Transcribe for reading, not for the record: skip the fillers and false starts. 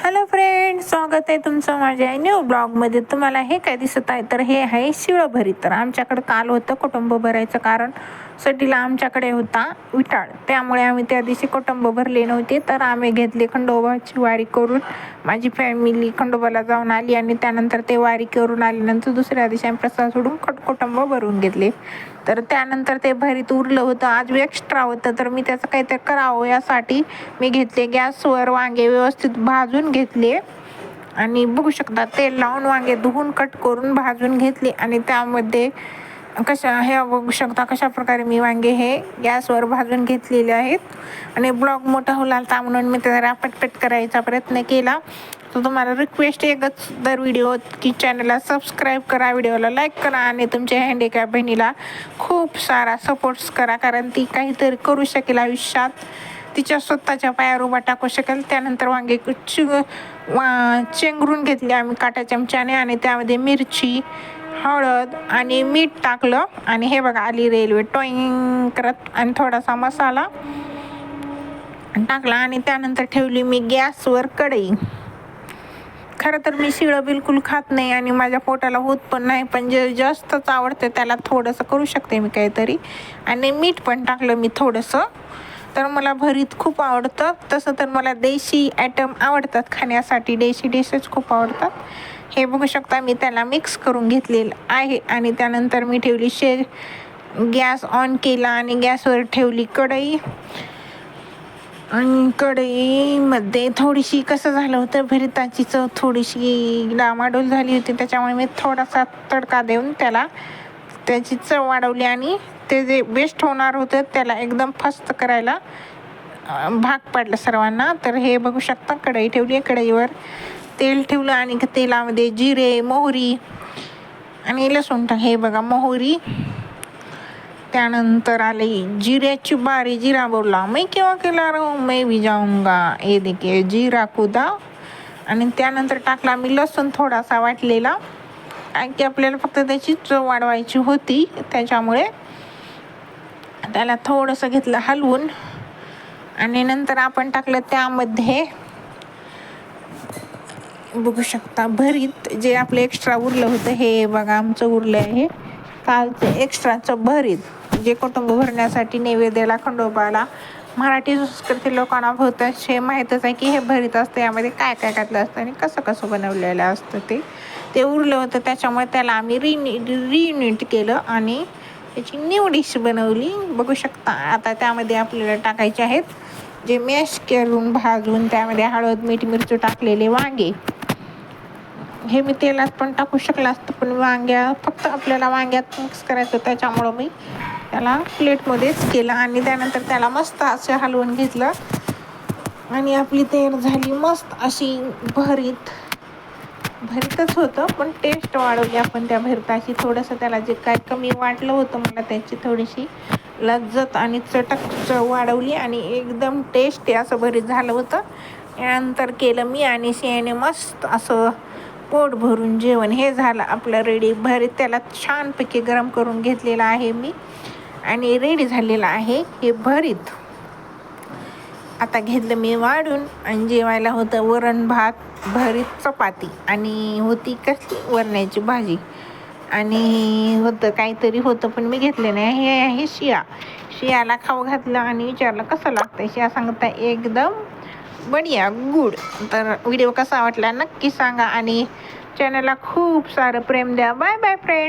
Hello friend, स्वागत आहे तुमचं माझ्या न्यू ब्लॉगमध्ये. तुम्हाला हे काय दिसत आहे तर हे आहे शिळं भरीत. तर आमच्याकडं काल होतं कुटुंब भरायचं, कारण सटीला आमच्याकडे होता विटाळ, त्यामुळे आम्ही त्या दिवशी कुटुंब भरले नव्हते. तर आम्ही घेतले खंडोबाची वारी करून. माझी फॅमिली खंडोबाला जाऊन आली आणि त्यानंतर ते वारी करून आल्यानंतर दुसऱ्या दिवशी आम्ही प्रसाद सोडून कुटुंब भरून घेतले. तर त्यानंतर ते भरीत उरलं होतं, आज एक्स्ट्रा होतं, तर मी त्याचं काहीतरी करावं यासाठी मी घेतले गॅसवर वांगे व्यवस्थित भाजून घेतले. आणि बघू शकता तेल लावून वांगे धुवून कट करून भाजून घेतले. आणि त्यामध्ये हे बघू शकता कशा प्रकारे मी वांगे हे गॅसवर भाजून घेतलेले आहेत. आणि ब्लॉग मोठा होता म्हणून मी त्याला पटपट करायचा प्रयत्न केला. तर तुम्हाला रिक्वेस्ट एकच दर व्हिडिओ की चॅनलला सबस्क्राईब करा, व्हिडिओला लाईक करा आणि तुमच्या हँडिकॅप बहिणीला खूप सारा सपोर्ट्स करा, कारण ती काहीतरी करू शकेल आयुष्यात, तिच्या स्वतःच्या पायावर उभा टाकू शकेल. त्यानंतर वांगे चेंगरून घेतले आम्ही काटा चमच्याने आणि त्यामध्ये मिरची, हळद आणि मीठ टाकलं. आणि हे बघा आली रेल्वे टॉईंग करत, आणि थोडासा मसाला टाकला. आणि त्यानंतर ठेवली मी गॅसवर कढई. खरं तर मी शिळं बिलकुल खात नाही आणि माझ्या पोटाला होत पण नाही, पण जे जास्तच आवडतं त्याला थोडंसं करू शकते मी काहीतरी. आणि मीठ पण टाकलं मी थोडंसं. तर मला भरीत खूप आवडतं. तसं तर मला देशी ॲटम आवडतात खाण्यासाठी, देशी डिशेस खूप आवडतात. हे बघू शकता मी त्याला मिक्स करून घेतलेलं आहे. आणि त्यानंतर मी ठेवली गॅस ऑन केला आणि गॅसवर ठेवली कढई. आणि कढईमध्ये थोडीशी कसं झालं होतं, भरिताची चव थोडीशी डामाडोल झाली होती, त्याच्यामुळे मी थोडासा तडका देऊन त्याची चव वाढवली. आणि ते जे बेस्ट होणार होतं त्याला एकदम फस्त करायला भाग पाडलं सर्वांना. तर हे बघू शकता कढई ठेवली, कढईवर तेल ठेवलं आणि तेलामध्ये जिरे, मोहरी आणि लसूण हे बघा मोहरी. त्यानंतर आले जिऱ्याची बारी. जिरा बोलला मैं केव्हा केला रो मैं भी जाऊंगा, हे देखिए जिरा कुदा. आणि त्यानंतर टाकला मी लसूण थोडासा वाटलेला, कारण की आपल्याला फक्त त्याची चव वाढवायची होती, त्याच्यामुळे त्याला थोडंसं घेतलं हलवून. आणि नंतर आपण टाकलं त्यामध्ये बघू शकता भरीत, जे आपलं एक्स्ट्रा उरलं होतं. हे बघा आमचं उरलं आहे कालचं एक्स्ट्राचं भरीत, जे कुटुंब भरण्यासाठी नैवेद्याला खंडोबाला मराठी संस्कृती लोकांना होतं हे माहीतच आहे की हे भरीत असतं, यामध्ये काय काय घातलं असतं आणि कसं कसं बनवलेलं असतं. ते उरलं होतं, त्याच्यामुळे त्याला आम्ही रियुनिट केलं आणि त्याची न्यू डिश बनवली. बघू शकता आता त्यामध्ये आपल्याला टाकायचे आहेत जे मॅश करून भाजून त्यामध्ये हळद, मीठ, मिरची टाकलेले वांगे. हे मी तेलात पण टाकू शकलं असतं, पण फक्त आपल्याला वांग्यात मिक्स करायचं, त्याच्यामुळं मी त्याला प्लेटमध्येच केलं. आणि त्यानंतर त्याला मस्त असं हलवून घेतलं आणि आपली तयार झाली मस्त अशी भरीतच होतं, पण टेस्ट वाढवली आपण त्या भरताची. थोडंसं त्याला जे काय कमी वाटलं होतं मला, त्याची थोडीशी लज्जत आणि चटक चव वाढवली आणि एकदम टेस्टी असं भरीत झालं होतं. यानंतर केलं मी आणि शेणे मस्त असं पोट भरून जेवण. हे झालं आपलं रेडी भरीत. त्याला छानपैकी गरम करून घेतलेलं आहे मी आणि रेडी झालेलं आहे हे भरीत. आता घेतलं मी वाढून आणि जेवायला होतं वरण भात, भरीत, चपाती आणि होती कसली वरण्याची भाजी आणि होतं काहीतरी होतं, पण मी घेतले नाही. हे आहे शियाला खाऊ घातलं आणि विचारलं कसं लागतं. शिया सांगता एकदम बढिया गुड. तर व्हिडिओ कसा वाटला नक्की सांगा आणि चॅनलला खूप सारं प्रेम द्या. Bye bye friend.